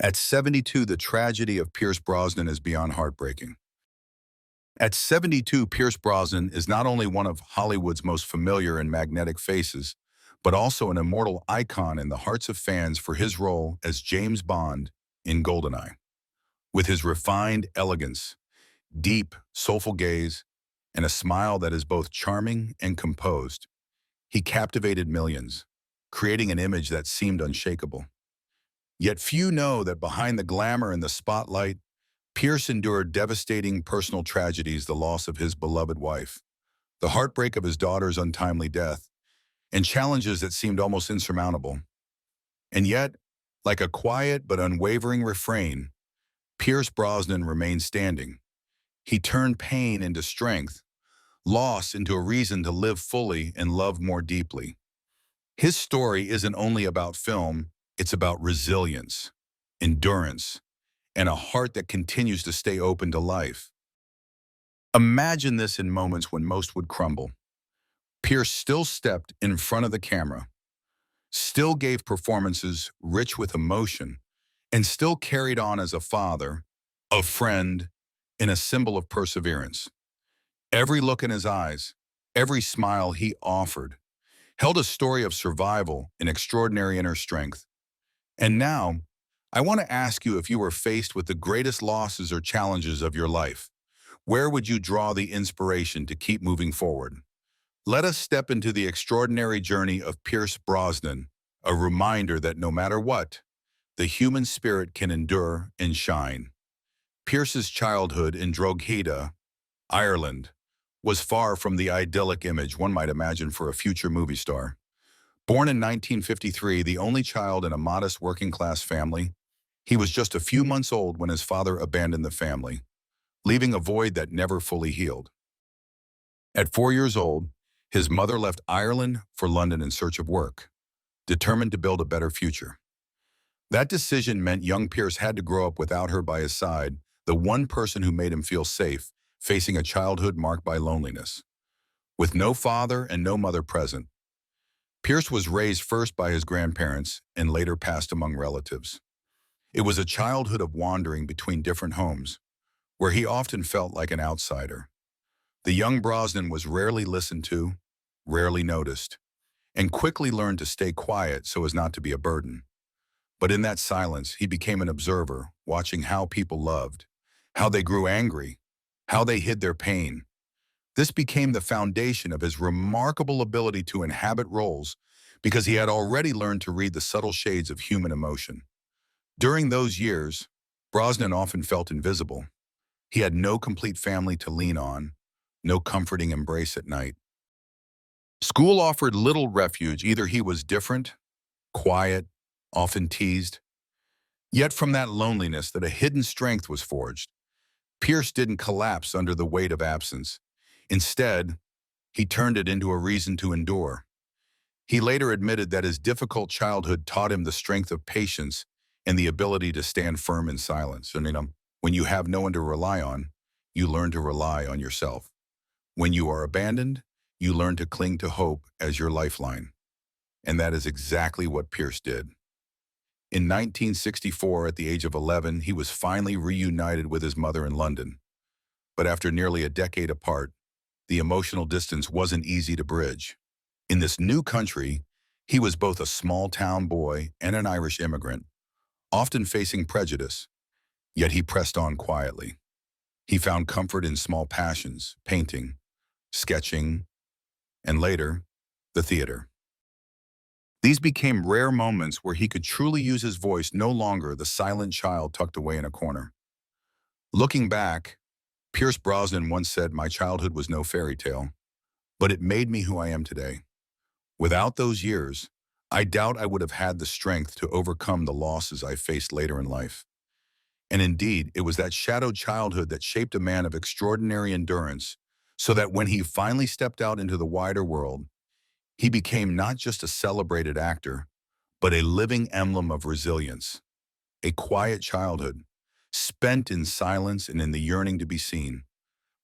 At 72, the tragedy of Pierce Brosnan is beyond heartbreaking. At 72, Pierce Brosnan is not only one of Hollywood's most familiar and magnetic faces, but also an immortal icon in the hearts of fans for his role as James Bond in GoldenEye. With his refined elegance, deep, soulful gaze, and a smile that is both charming and composed, he captivated millions, creating an image that seemed unshakable. Yet few know that behind the glamour and the spotlight, Pierce endured devastating personal tragedies: the loss of his beloved wife, the heartbreak of his daughter's untimely death, and challenges that seemed almost insurmountable. And yet, like a quiet but unwavering refrain, Pierce Brosnan remained standing. He turned pain into strength, loss into a reason to live fully and love more deeply. His story isn't only about film, it's about resilience, endurance, and a heart that continues to stay open to life. Imagine this in moments when most would crumble. Pierce still stepped in front of the camera, still gave performances rich with emotion, and still carried on as a father, a friend, and a symbol of perseverance. Every look in his eyes, every smile he offered, held a story of survival and extraordinary inner strength. And now, I want to ask you, if you were faced with the greatest losses or challenges of your life, where would you draw the inspiration to keep moving forward? Let us step into the extraordinary journey of Pierce Brosnan, a reminder that no matter what, the human spirit can endure and shine. Pierce's childhood in Drogheda, Ireland, was far from the idyllic image one might imagine for a future movie star. Born in 1953, the only child in a modest working-class family, he was just a few months old when his father abandoned the family, leaving a void that never fully healed. At 4 years old, his mother left Ireland for London in search of work, determined to build a better future. That decision meant young Pierce had to grow up without her by his side, the one person who made him feel safe, facing a childhood marked by loneliness. With no father and no mother present, Pierce was raised first by his grandparents and later passed among relatives. It was a childhood of wandering between different homes, where he often felt like an outsider. The young Brosnan was rarely listened to, rarely noticed, and quickly learned to stay quiet so as not to be a burden. But in that silence, he became an observer, watching how people loved, how they grew angry, how they hid their pain. This became the foundation of his remarkable ability to inhabit roles, because he had already learned to read the subtle shades of human emotion. During those years, Brosnan often felt invisible. He had no complete family to lean on, no comforting embrace at night. School offered little refuge. Either he was different, quiet, often teased. Yet from that loneliness that a hidden strength was forged. Pierce didn't collapse under the weight of absence. Instead, he turned it into a reason to endure. He later admitted that his difficult childhood taught him the strength of patience and the ability to stand firm in silence. And when you have no one to rely on, you learn to rely on yourself. When you are abandoned, you learn to cling to hope as your lifeline. And that is exactly what Pierce did. In 1964, at the age of 11, he was finally reunited with his mother in London. But after nearly a decade apart, the emotional distance wasn't easy to bridge. In this new country, he was both a small-town boy and an Irish immigrant, often facing prejudice, yet he pressed on quietly. He found comfort in small passions: painting, sketching, and later, the theater. These became rare moments where he could truly use his voice, no longer the silent child tucked away in a corner. Looking back, Pierce Brosnan once said, "My childhood was no fairy tale, but it made me who I am today." Without those years, I doubt I would have had the strength to overcome the losses I faced later in life. And indeed, it was that shadowed childhood that shaped a man of extraordinary endurance, so that when he finally stepped out into the wider world, he became not just a celebrated actor, but a living emblem of resilience. A quiet childhood, spent in silence and in the yearning to be seen,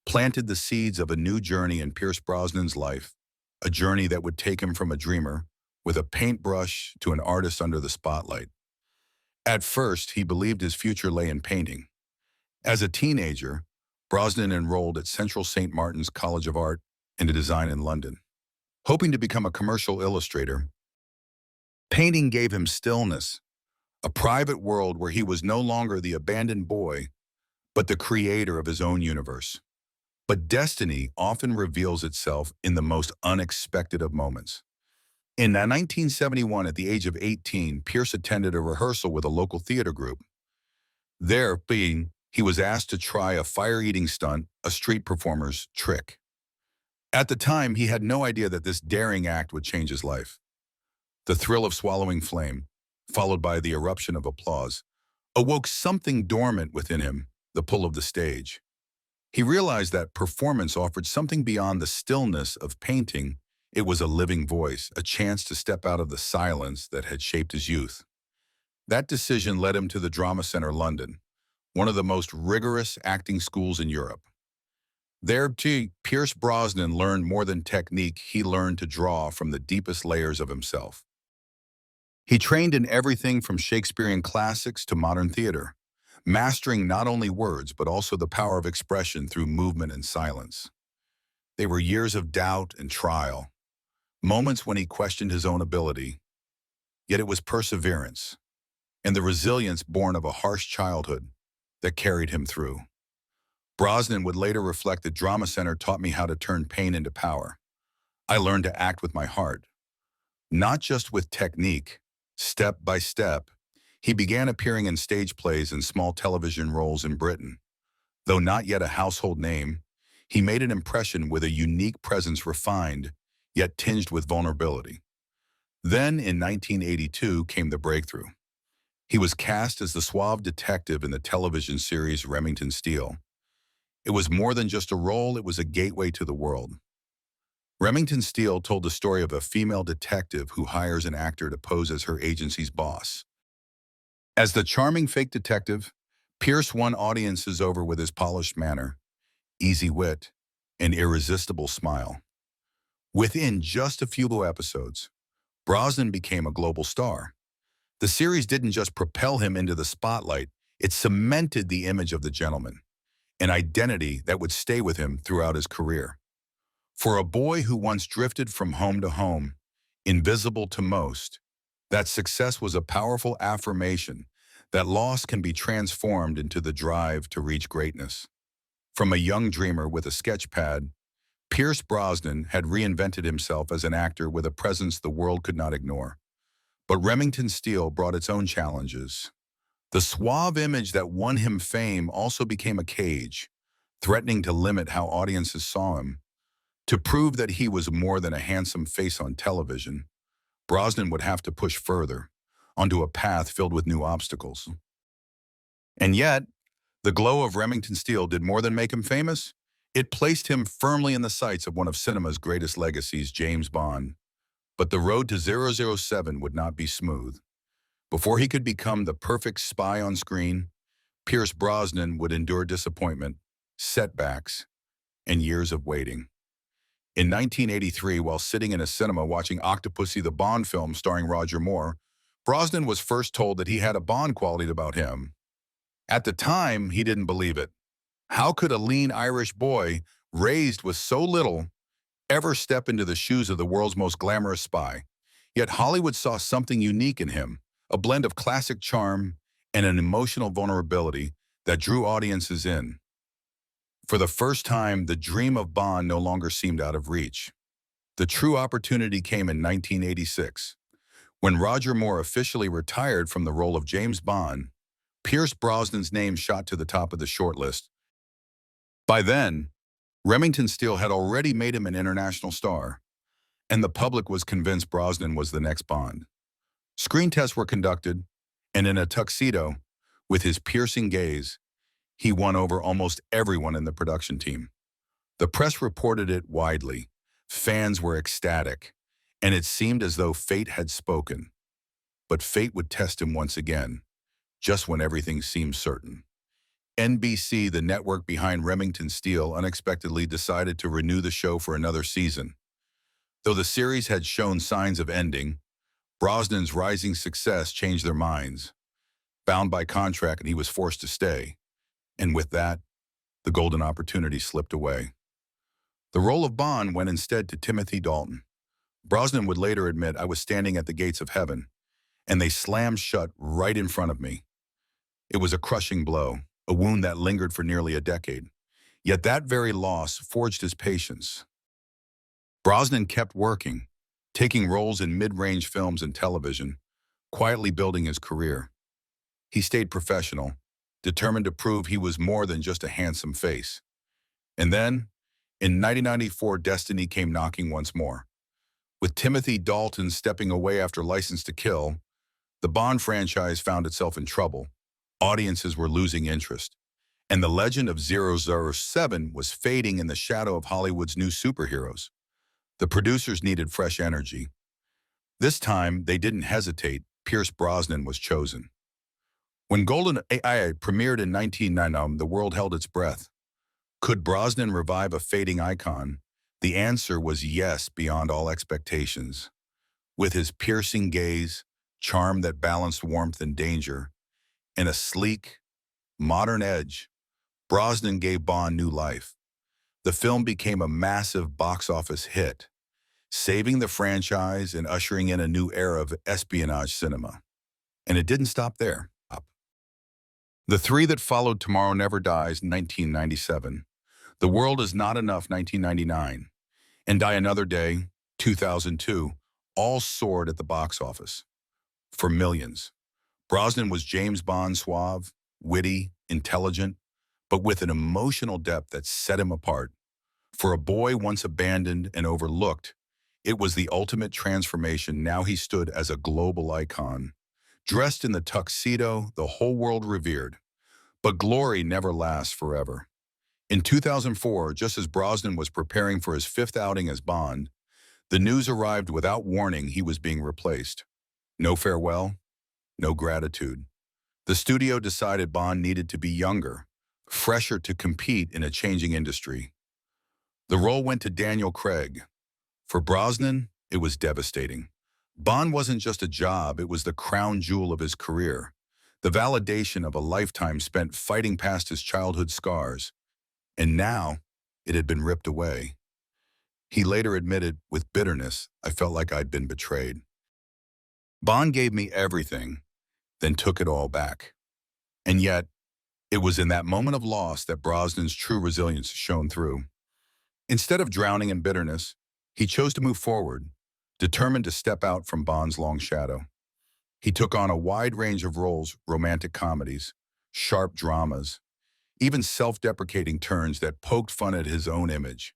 planted the seeds of a new journey in Pierce Brosnan's life, a journey that would take him from a dreamer with a paintbrush to an artist under the spotlight. At first, he believed his future lay in painting. As a teenager, Brosnan enrolled at Central St. Martin's College of Art and Design in London. Hoping to become a commercial illustrator, painting gave him stillness, a private world where he was no longer the abandoned boy, but the creator of his own universe. But destiny often reveals itself in the most unexpected of moments. In 1971, at the age of 18, Pierce attended a rehearsal with a local theater group. There, he was asked to try a fire-eating stunt, a street performer's trick. At the time, he had no idea that this daring act would change his life. The thrill of swallowing flame, followed by the eruption of applause, awoke something dormant within him, the pull of the stage. He realized that performance offered something beyond the stillness of painting. It was a living voice, a chance to step out of the silence that had shaped his youth. That decision led him to the Drama Centre London, one of the most rigorous acting schools in Europe. There, too, Pierce Brosnan learned more than technique. He learned to draw from the deepest layers of himself. He trained in everything from Shakespearean classics to modern theater, mastering not only words but also the power of expression through movement and silence. They were years of doubt and trial, moments when he questioned his own ability. Yet it was perseverance and the resilience born of a harsh childhood that carried him through. Brosnan would later reflect that Drama Center taught me how to turn pain into power. I learned to act with my heart, not just with technique. Step by step, he began appearing in stage plays and small television roles in Britain. Though not yet a household name, he made an impression with a unique presence, refined, yet tinged with vulnerability. Then, in 1982, came the breakthrough. He was cast as the suave detective in the television series Remington, Steele. It was more than just a role, it was a gateway to the world. Remington Steele told the story of a female detective who hires an actor to pose as her agency's boss. As the charming fake detective, Pierce won audiences over with his polished manner, easy wit, and irresistible smile. Within just a few episodes, Brosnan became a global star. The series didn't just propel him into the spotlight, it cemented the image of the gentleman, an identity that would stay with him throughout his career. For a boy who once drifted from home to home, invisible to most, that success was a powerful affirmation that loss can be transformed into the drive to reach greatness. From a young dreamer with a sketch pad, Pierce Brosnan had reinvented himself as an actor with a presence the world could not ignore. But Remington Steele brought its own challenges. The suave image that won him fame also became a cage, threatening to limit how audiences saw him. To prove that he was more than a handsome face on television, Brosnan would have to push further, onto a path filled with new obstacles. And yet, the glow of Remington Steele did more than make him famous. It placed him firmly in the sights of one of cinema's greatest legacies, James Bond. But the road to 007 would not be smooth. Before he could become the perfect spy on screen, Pierce Brosnan would endure disappointment, setbacks, and years of waiting. In 1983, while sitting in a cinema watching Octopussy the Bond film starring Roger Moore, Brosnan was first told that he had a Bond quality about him. At the time, he didn't believe it. How could a lean Irish boy, raised with so little, ever step into the shoes of the world's most glamorous spy? Yet Hollywood saw something unique in him, a blend of classic charm and an emotional vulnerability that drew audiences in. For the first time, the dream of Bond no longer seemed out of reach. The true opportunity came in 1986. When Roger Moore officially retired from the role of James Bond, Pierce Brosnan's name shot to the top of the shortlist. By then, Remington Steele had already made him an international star, and the public was convinced Brosnan was the next Bond. Screen tests were conducted, and in a tuxedo, with his piercing gaze, he won over almost everyone in the production team. The press reported it widely. Fans were ecstatic, and it seemed as though fate had spoken. But fate would test him once again, just when everything seemed certain. NBC, the network behind Remington Steele, unexpectedly decided to renew the show for another season. Though the series had shown signs of ending, Brosnan's rising success changed their minds. bound by contract, and he was forced to stay. And with that, the golden opportunity slipped away. The role of Bond went instead to Timothy Dalton. Brosnan would later admit, "I was standing at the gates of heaven, and they slammed shut right in front of me." It was a crushing blow, a wound that lingered for nearly a decade. Yet that very loss forged his patience. Brosnan kept working, taking roles in mid-range films and television, quietly building his career. He stayed professional, determined to prove he was more than just a handsome face. And then, in 1994, destiny came knocking once more. With Timothy Dalton stepping away after License to Kill, the Bond franchise found itself in trouble. Audiences were losing interest, and the legend of 007 was fading in the shadow of Hollywood's new superheroes. The producers needed fresh energy. This time, they didn't hesitate. Pierce Brosnan was chosen. When GoldenEye premiered in 1999, the world held its breath. Could Brosnan revive a fading icon? The answer was yes, beyond all expectations. With his piercing gaze, charm that balanced warmth and danger, and a sleek, modern edge, Brosnan gave Bond new life. The film became a massive box office hit, saving the franchise and ushering in a new era of espionage cinema. And it didn't stop there. The three that followed: Tomorrow Never Dies, 1997, The World Is Not Enough, 1999, and Die Another Day, 2002, all soared at the box office. For millions, Brosnan was James Bond, suave, witty, intelligent, but with an emotional depth that set him apart. For a boy once abandoned and overlooked, it was the ultimate transformation. Now he stood as a global icon. Dressed in the tuxedo the whole world revered. But glory never lasts forever. In 2004, just as Brosnan was preparing for his fifth outing as Bond, the news arrived without warning: he was being replaced. No farewell, no gratitude. The studio decided Bond needed to be younger, fresher to compete in a changing industry. The role went to Daniel Craig. For Brosnan, it was devastating. Bond wasn't just a job, it was the crown jewel of his career, the validation of a lifetime spent fighting past his childhood scars. And now, it had been ripped away. He later admitted, with bitterness, "I felt like I'd been betrayed. Bond gave me everything, then took it all back." And yet, it was in that moment of loss that Brosnan's true resilience shone through. Instead of drowning in bitterness, he chose to move forward, determined to step out from Bond's long shadow. He took on a wide range of roles: romantic comedies, sharp dramas, even self-deprecating turns that poked fun at his own image.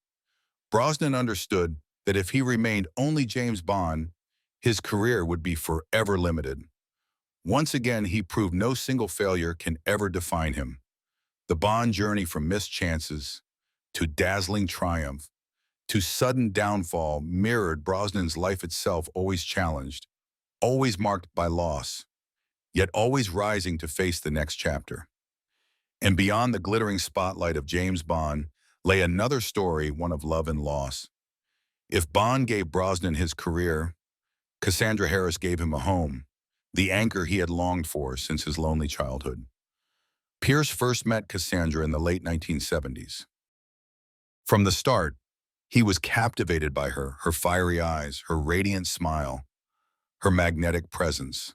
Brosnan understood that if he remained only James Bond, his career would be forever limited. Once again, he proved no single failure can ever define him. The Bond journey, from missed chances to dazzling triumph to sudden downfall, mirrored Brosnan's life itself: always challenged, always marked by loss, yet always rising to face the next chapter. And beyond the glittering spotlight of James Bond lay another story, one of love and loss. If Bond gave Brosnan his career, Cassandra Harris gave him a home, the anchor he had longed for since his lonely childhood. Pierce first met Cassandra in the late 1970s. From the start, he was captivated by her fiery eyes, her radiant smile, her magnetic presence.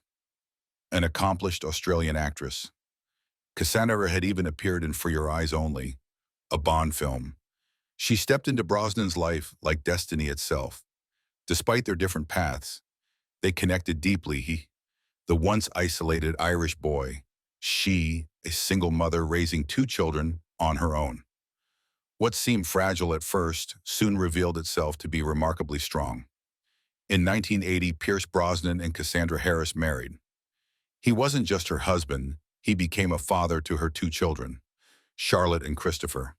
An accomplished Australian actress, Cassandra had even appeared in For Your Eyes Only, a Bond film. She stepped into Brosnan's life like destiny itself. Despite their different paths, they connected deeply. He, the once isolated Irish boy, she, a single mother raising two children on her own. What seemed fragile at first soon revealed itself to be remarkably strong. In 1980, Pierce Brosnan and Cassandra Harris married. He wasn't just her husband, he became a father to her two children, Charlotte and Christopher.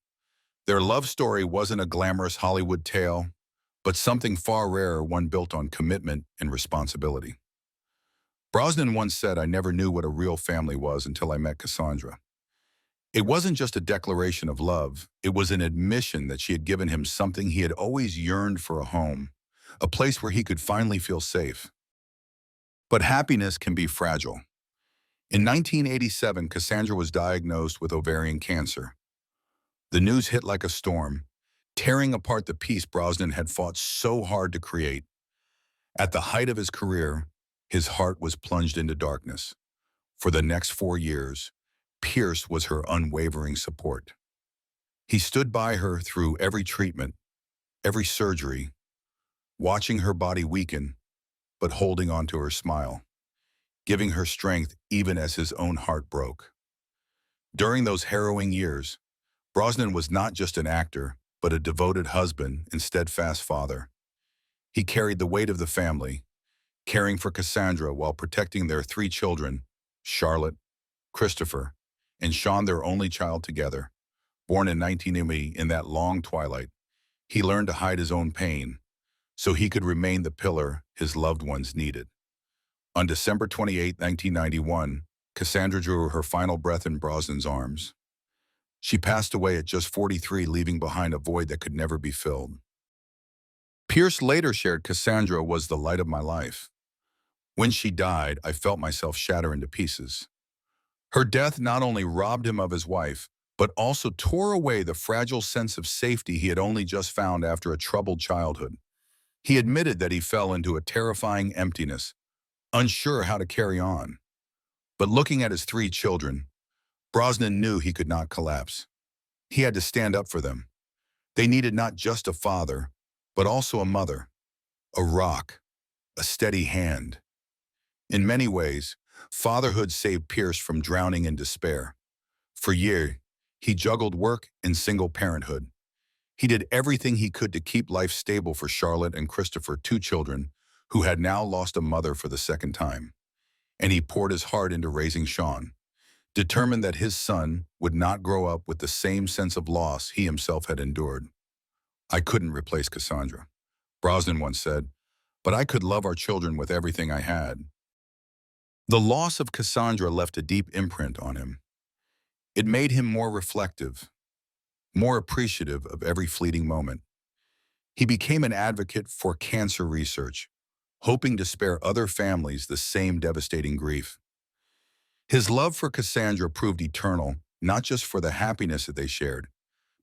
Their love story wasn't a glamorous Hollywood tale, but something far rarer, one built on commitment and responsibility. Brosnan once said, "I never knew what a real family was until I met Cassandra." It wasn't just a declaration of love, it was an admission that she had given him something he had always yearned for: a home, a place where he could finally feel safe. But happiness can be fragile. In 1987, Cassandra was diagnosed with ovarian cancer. The news hit like a storm, tearing apart the peace Brosnan had fought so hard to create. At the height of his career, his heart was plunged into darkness. For the next 4 years, Pierce was her unwavering support. He stood by her through every treatment, every surgery, watching her body weaken, but holding on to her smile, giving her strength even as his own heart broke. During those harrowing years, Brosnan was not just an actor, but a devoted husband and steadfast father. He carried the weight of the family, caring for Cassandra while protecting their 3 children, Charlotte, Christopher, and Sean, their only child together. Born in 1980 in that long twilight, he learned to hide his own pain so he could remain the pillar his loved ones needed. On December 28, 1991, Cassandra drew her final breath in Brosnan's arms. She passed away at just 43, leaving behind a void that could never be filled. Pierce later shared, "Cassandra was the light of my life. When she died, I felt myself shatter into pieces." Her death not only robbed him of his wife, but also tore away the fragile sense of safety he had only just found after a troubled childhood. He admitted that he fell into a terrifying emptiness, unsure how to carry on. But looking at his 3 children, Brosnan knew he could not collapse. He had to stand up for them. They needed not just a father, but also a mother, a rock, a steady hand. In many ways, fatherhood saved Pierce from drowning in despair. For years, he juggled work and single parenthood. He did everything he could to keep life stable for Charlotte and Christopher, 2 children, who had now lost a mother for the second time. And he poured his heart into raising Sean, determined that his son would not grow up with the same sense of loss he himself had endured. "I couldn't replace Cassandra," Brosnan once said, "but I could love our children with everything I had." The loss of Cassandra left a deep imprint on him. It made him more reflective, more appreciative of every fleeting moment. He became an advocate for cancer research, hoping to spare other families the same devastating grief. His love for Cassandra proved eternal, not just for the happiness that they shared,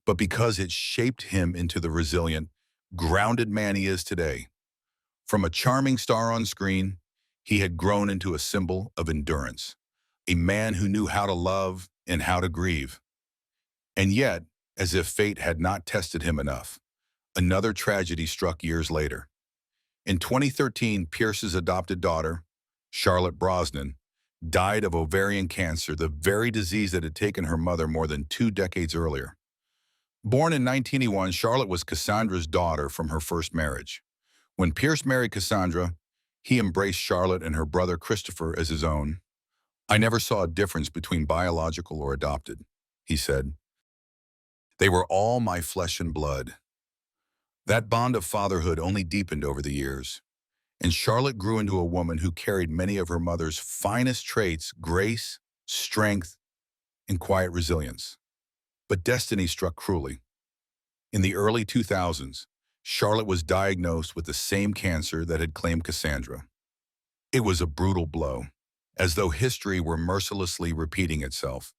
but because it shaped him into the resilient, grounded man he is today. From a charming star on screen, he had grown into a symbol of endurance, a man who knew how to love and how to grieve. And yet, as if fate had not tested him enough, another tragedy struck years later. In 2013, Pierce's adopted daughter, Charlotte Brosnan, died of ovarian cancer, the very disease that had taken her mother more than 2 decades earlier. Born in 1981, Charlotte was Cassandra's daughter from her first marriage. When Pierce married Cassandra, he embraced Charlotte and her brother Christopher as his own. "I never saw a difference between biological or adopted," he said. "They were all my flesh and blood." That bond of fatherhood only deepened over the years, and Charlotte grew into a woman who carried many of her mother's finest traits: grace, strength, and quiet resilience. But destiny struck cruelly. In the early 2000s, Charlotte was diagnosed with the same cancer that had claimed Cassandra. It was a brutal blow, as though history were mercilessly repeating itself.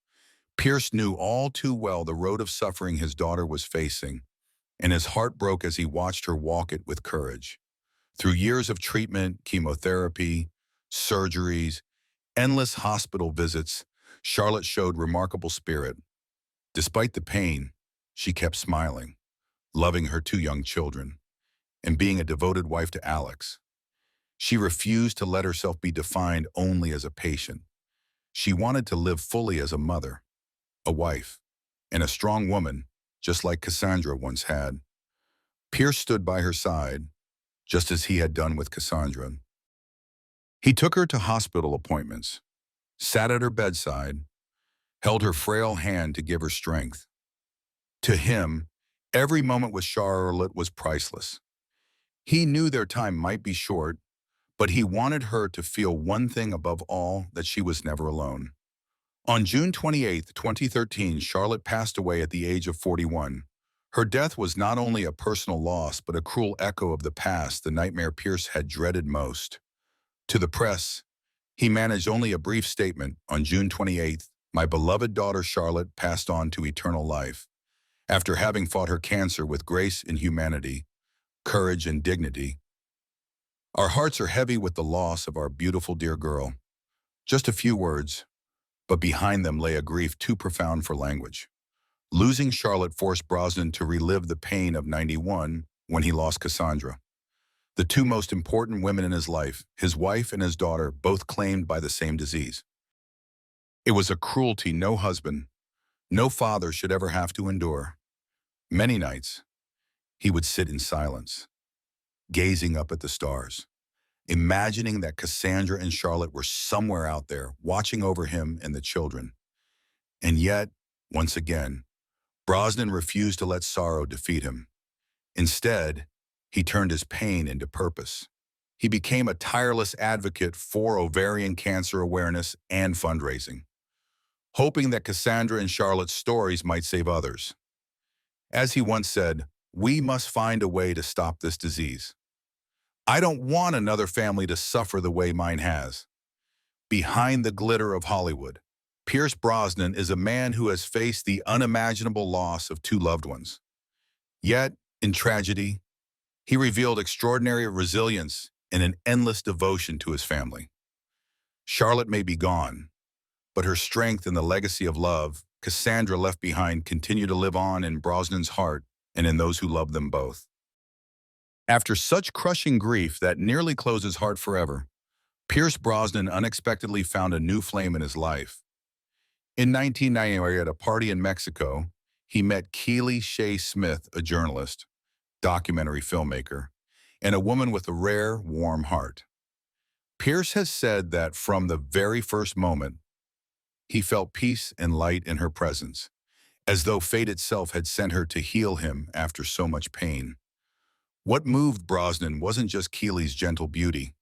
Pierce knew all too well the road of suffering his daughter was facing, and his heart broke as he watched her walk it with courage. Through years of treatment, chemotherapy, surgeries, endless hospital visits, Charlotte showed remarkable spirit. Despite the pain, she kept smiling, loving her 2 young children, and being a devoted wife to Alex. She refused to let herself be defined only as a patient. She wanted to live fully as a mother, a wife, and a strong woman, just like Cassandra once had. Pierce stood by her side, just as he had done with Cassandra. He took her to hospital appointments, sat at her bedside, held her frail hand to give her strength. To him, every moment with Charlotte was priceless. He knew their time might be short, but he wanted her to feel one thing above all: that she was never alone. On June 28, 2013, Charlotte passed away at the age of 41. Her death was not only a personal loss, but a cruel echo of the past, the nightmare Pierce had dreaded most. To the press, He managed only a brief statement. On June 28th, my beloved daughter Charlotte passed on to eternal life. After having fought her cancer with grace and humanity, courage and dignity, our hearts are heavy with the loss of our beautiful dear girl. Just a few words, but behind them lay a grief too profound for language. Losing Charlotte forced Brosnan to relive the pain of 91 when he lost Cassandra. The two most important women in his life, his wife and his daughter, both claimed by the same disease. It was a cruelty no husband, no father should ever have to endure. Many nights, he would sit in silence, gazing up at the stars, imagining that Cassandra and Charlotte were somewhere out there, watching over him and the children. And yet, once again, Brosnan refused to let sorrow defeat him. Instead, he turned his pain into purpose. He became a tireless advocate for ovarian cancer awareness and fundraising, hoping that Cassandra and Charlotte's stories might save others. As he once said, "We must find a way to stop this disease. I don't want another family to suffer the way mine has." Behind the glitter of Hollywood, Pierce Brosnan is a man who has faced the unimaginable loss of two loved ones. Yet, in tragedy, he revealed extraordinary resilience and an endless devotion to his family. Charlotte may be gone, but her strength and the legacy of love Cassandra left behind continue to live on in Brosnan's heart and in those who love them both. After such crushing grief that nearly closed his heart forever, Pierce Brosnan unexpectedly found a new flame in his life. In 1990, at a party in Mexico, he met Keely Shea Smith, a journalist, documentary filmmaker, and a woman with a rare, warm heart. Pierce has said that from the very first moment, he felt peace and light in her presence, as though fate itself had sent her to heal him after so much pain. What moved Brosnan wasn't just Keely's gentle beauty,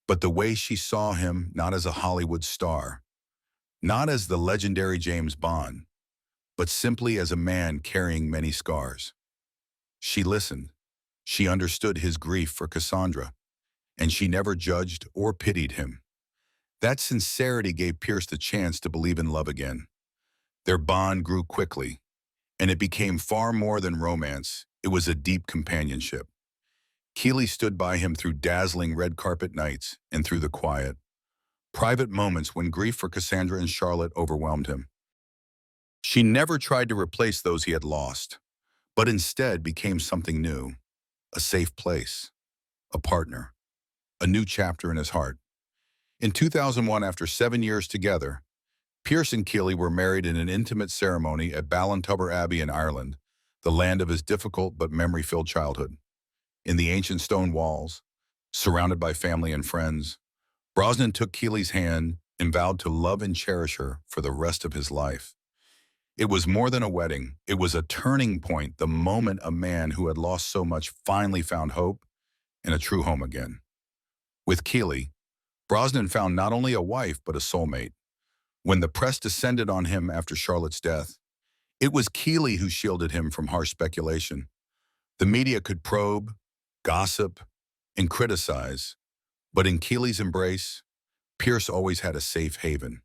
but the way she saw him not as a Hollywood star, not as the legendary James Bond, but simply as a man carrying many scars. She listened. She understood his grief for Cassandra, and she never judged or pitied him. That sincerity gave Pierce the chance to believe in love again. Their bond grew quickly, and it became far more than romance. It was a deep companionship. Keely stood by him through dazzling red carpet nights and through the quiet, private moments when grief for Cassandra and Charlotte overwhelmed him. She never tried to replace those he had lost, but instead became something new, a safe place, a partner, a new chapter in his heart. In 2001, after 7 years together, Pierce and Keely were married in an intimate ceremony at Ballintubber Abbey in Ireland, the land of his difficult but memory-filled childhood. In the ancient stone walls, surrounded by family and friends, Brosnan took Keely's hand and vowed to love and cherish her for the rest of his life. It was more than a wedding. It was a turning point, the moment a man who had lost so much finally found hope and a true home again. With Keely, Brosnan found not only a wife but a soulmate. When the press descended on him after Charlotte's death, it was Keely who shielded him from harsh speculation. The media could probe, gossip, and criticize, but in Keely's embrace, Pierce always had a safe haven.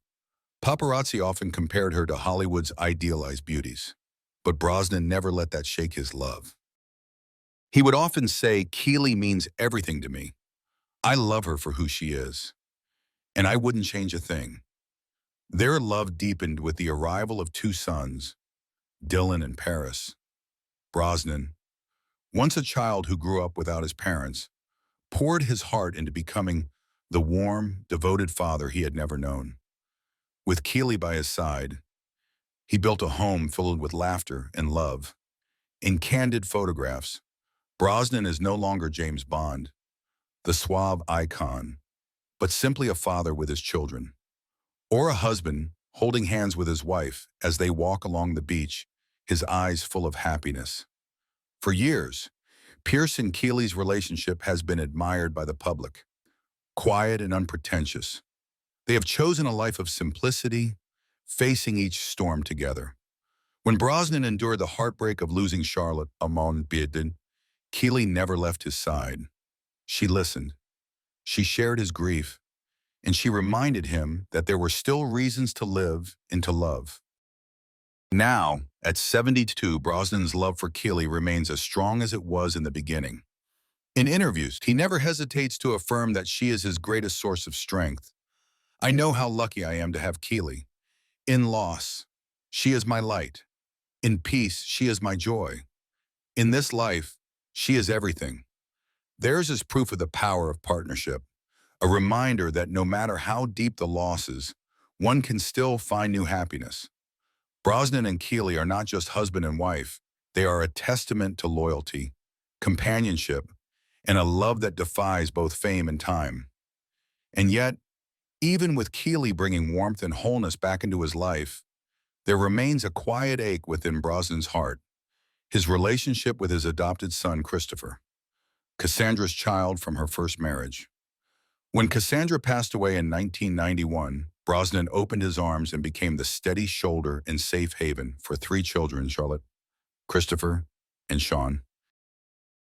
Paparazzi often compared her to Hollywood's idealized beauties, but Brosnan never let that shake his love. He would often say, "Keely means everything to me. I love her for who she is, and I wouldn't change a thing." Their love deepened with the arrival of two sons, Dylan and Paris. Brosnan, once a child who grew up without his parents, poured his heart into becoming the warm, devoted father he had never known. With Keely by his side, he built a home filled with laughter and love. In candid photographs, Brosnan is no longer James Bond, the suave icon, but simply a father with his children, or a husband holding hands with his wife as they walk along the beach, his eyes full of happiness. For years, Pierce and Keely's relationship has been admired by the public, quiet and unpretentious. They have chosen a life of simplicity, facing each storm together. When Brosnan endured the heartbreak of losing Charlotte Abandonment, Keely never left his side. She listened. She shared his grief, and she reminded him that there were still reasons to live and to love. Now, at 72, Brosnan's love for Keely remains as strong as it was in the beginning. In interviews, he never hesitates to affirm that she is his greatest source of strength. "I know how lucky I am to have Keely. In loss, she is my light. In peace, she is my joy. In this life, she is everything." Theirs is proof of the power of partnership, a reminder that no matter how deep the losses, one can still find new happiness. Brosnan and Keely are not just husband and wife, they are a testament to loyalty, companionship, and a love that defies both fame and time. And yet, even with Keely bringing warmth and wholeness back into his life, there remains a quiet ache within Brosnan's heart, his relationship with his adopted son, Christopher, Cassandra's child from her first marriage. When Cassandra passed away in 1991, Brosnan opened his arms and became the steady shoulder and safe haven for three children, Charlotte, Christopher, and Sean.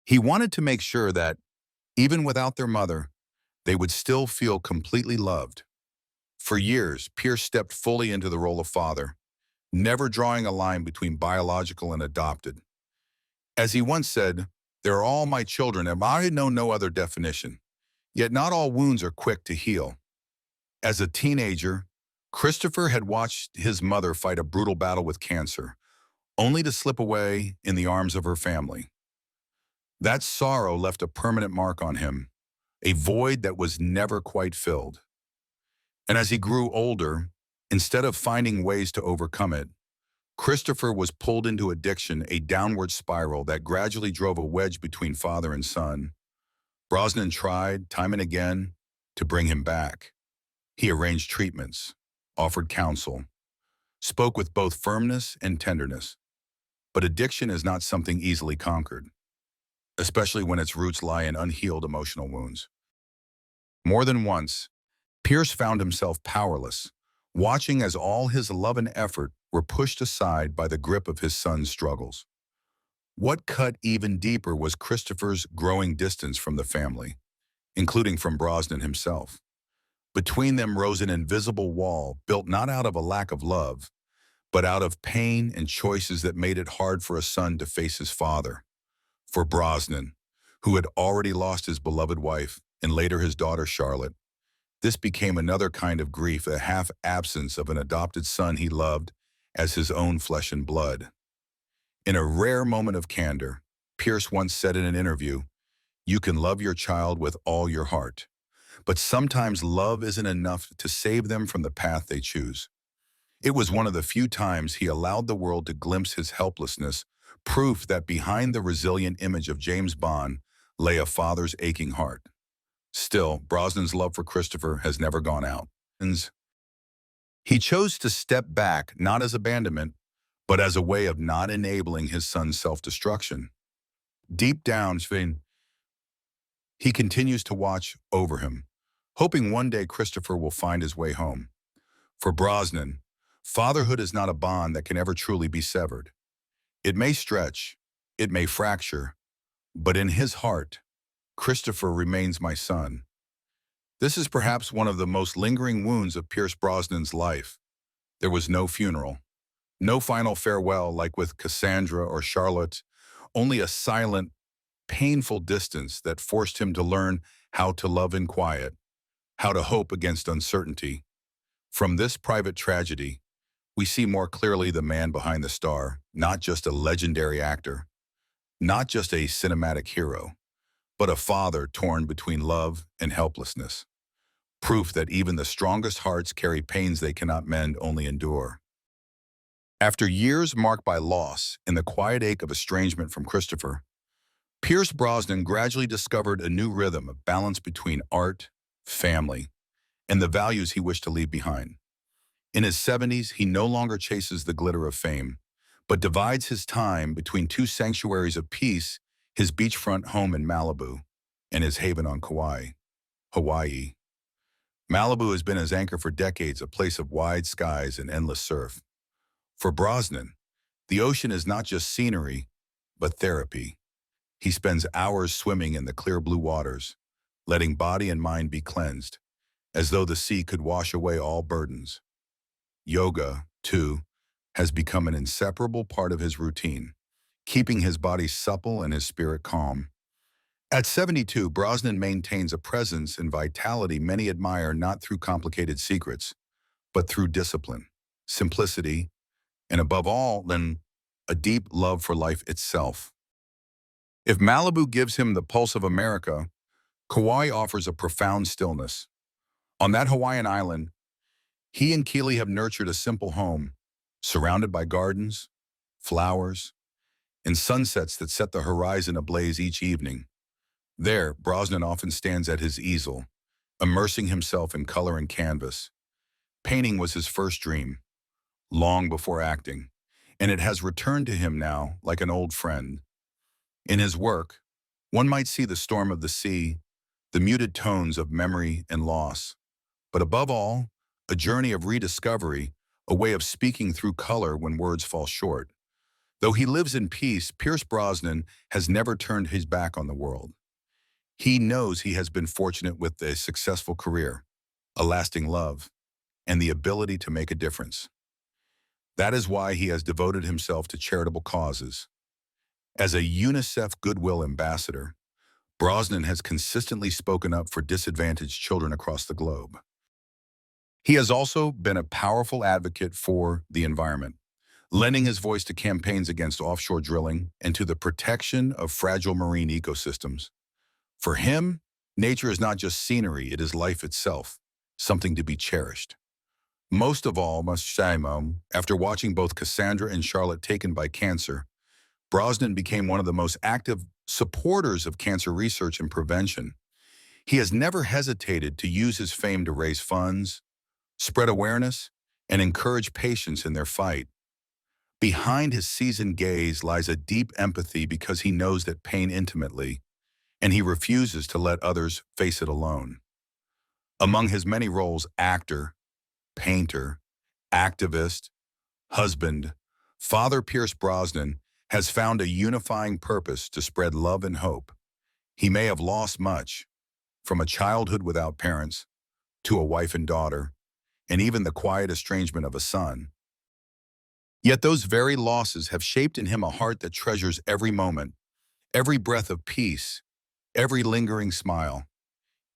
He wanted to make sure that, even without their mother, they would still feel completely loved. For years, Pierce stepped fully into the role of father, never drawing a line between biological and adopted. As he once said, "They're all my children, and I know no other definition." Yet not all wounds are quick to heal. As a teenager, Christopher had watched his mother fight a brutal battle with cancer, only to slip away in the arms of her family. That sorrow left a permanent mark on him, a void that was never quite filled. And as he grew older, instead of finding ways to overcome it, Christopher was pulled into addiction, a downward spiral that gradually drove a wedge between father and son. Brosnan tried, time and again, to bring him back. He arranged treatments, offered counsel, spoke with both firmness and tenderness. But addiction is not something easily conquered, especially when its roots lie in unhealed emotional wounds. More than once, Pierce found himself powerless, watching as all his love and effort were pushed aside by the grip of his son's struggles. What cut even deeper was Christopher's growing distance from the family, including from Brosnan himself. Between them rose an invisible wall built not out of a lack of love, but out of pain and choices that made it hard for a son to face his father. For Brosnan, who had already lost his beloved wife and later his daughter Charlotte, this became another kind of grief, a half-absence of an adopted son he loved as his own flesh and blood. In a rare moment of candor, Pierce once said in an interview, "You can love your child with all your heart, but sometimes love isn't enough to save them from the path they choose." It was one of the few times he allowed the world to glimpse his helplessness, proof that behind the resilient image of James Bond lay a father's aching heart. Still, Brosnan's love for Christopher has never gone out. He chose to step back not as abandonment, but as a way of not enabling his son's self-destruction. Deep down, he continues to watch over him, hoping one day Christopher will find his way home. For Brosnan, fatherhood is not a bond that can ever truly be severed. It may stretch, it may fracture, but in his heart, Christopher remains my son. This is perhaps one of the most lingering wounds of Pierce Brosnan's life. There was no funeral, no final farewell like with Cassandra or Charlotte, only a silent, painful distance that forced him to learn how to love in quiet, how to hope against uncertainty. From this private tragedy, we see more clearly the man behind the star, not just a legendary actor, not just a cinematic hero, but a father torn between love and helplessness. Proof that even the strongest hearts carry pains they cannot mend, only endure. After years marked by loss and the quiet ache of estrangement from Christopher, Pierce Brosnan gradually discovered a new rhythm of balance between art, family, and the values he wished to leave behind. In his 70s, he no longer chases the glitter of fame, but divides his time between two sanctuaries of peace, his beachfront home in Malibu and his haven on Kauai, Hawaii. Malibu has been his anchor for decades, a place of wide skies and endless surf. For Brosnan, the ocean is not just scenery, but therapy. He spends hours swimming in the clear blue waters, letting body and mind be cleansed, as though the sea could wash away all burdens. Yoga, too, has become an inseparable part of his routine, keeping his body supple and his spirit calm. At 72, Brosnan maintains a presence and vitality many admire not through complicated secrets, but through discipline, simplicity, and above all, then a deep love for life itself. If Malibu gives him the pulse of America, Kauai offers a profound stillness. On that Hawaiian island, he and Keeley have nurtured a simple home, surrounded by gardens, flowers, and sunsets that set the horizon ablaze each evening. There, Brosnan often stands at his easel, immersing himself in color and canvas. Painting was his first dream, long before acting, and it has returned to him now like an old friend. In his work, one might see the storm of the sea, the muted tones of memory and loss, but above all, a journey of rediscovery, a way of speaking through color when words fall short. Though he lives in peace, Pierce Brosnan has never turned his back on the world. He knows he has been fortunate with a successful career, a lasting love, and the ability to make a difference. That is why he has devoted himself to charitable causes. As a UNICEF Goodwill Ambassador, Brosnan has consistently spoken up for disadvantaged children across the globe. He has also been a powerful advocate for the environment, lending his voice to campaigns against offshore drilling and to the protection of fragile marine ecosystems. For him, nature is not just scenery, it is life itself, something to be cherished. Most of all, must say, after watching both Cassandra and Charlotte taken by cancer, Brosnan became one of the most active supporters of cancer research and prevention. He has never hesitated to use his fame to raise funds, spread awareness, and encourage patients in their fight. Behind his seasoned gaze lies a deep empathy because he knows that pain intimately, and he refuses to let others face it alone. Among his many roles, actor, painter, activist, husband, Father Pierce Brosnan has found a unifying purpose to spread love and hope. He may have lost much, from a childhood without parents, to a wife and daughter, and even the quiet estrangement of a son. Yet those very losses have shaped in him a heart that treasures every moment, every breath of peace, every lingering smile.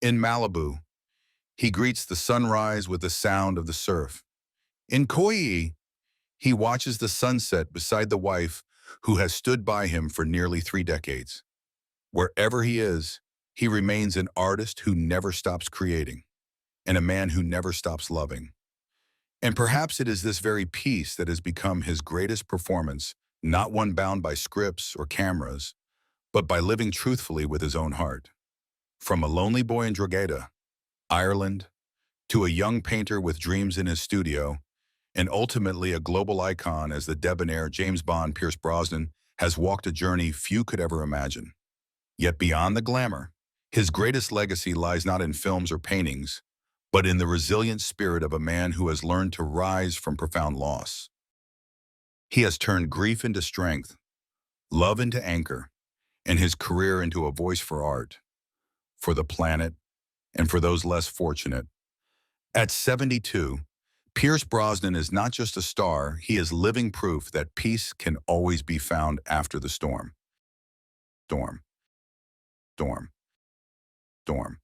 In Malibu, he greets the sunrise with the sound of the surf. In Kauai, he watches the sunset beside the wife who has stood by him for nearly 3 decades. Wherever he is, he remains an artist who never stops creating, and a man who never stops loving. And perhaps it is this very peace that has become his greatest performance, not one bound by scripts or cameras, but by living truthfully with his own heart. From a lonely boy in Drogheda, Ireland, to a young painter with dreams in his studio, and ultimately a global icon as the debonair James Bond Pierce Brosnan has walked a journey few could ever imagine. Yet beyond the glamour, his greatest legacy lies not in films or paintings, but in the resilient spirit of a man who has learned to rise from profound loss. He has turned grief into strength, love into anchor, and his career into a voice for art, for the planet, and for those less fortunate. At 72, Pierce Brosnan is not just a star, he is living proof that peace can always be found after the storm. Storm. Storm. Storm.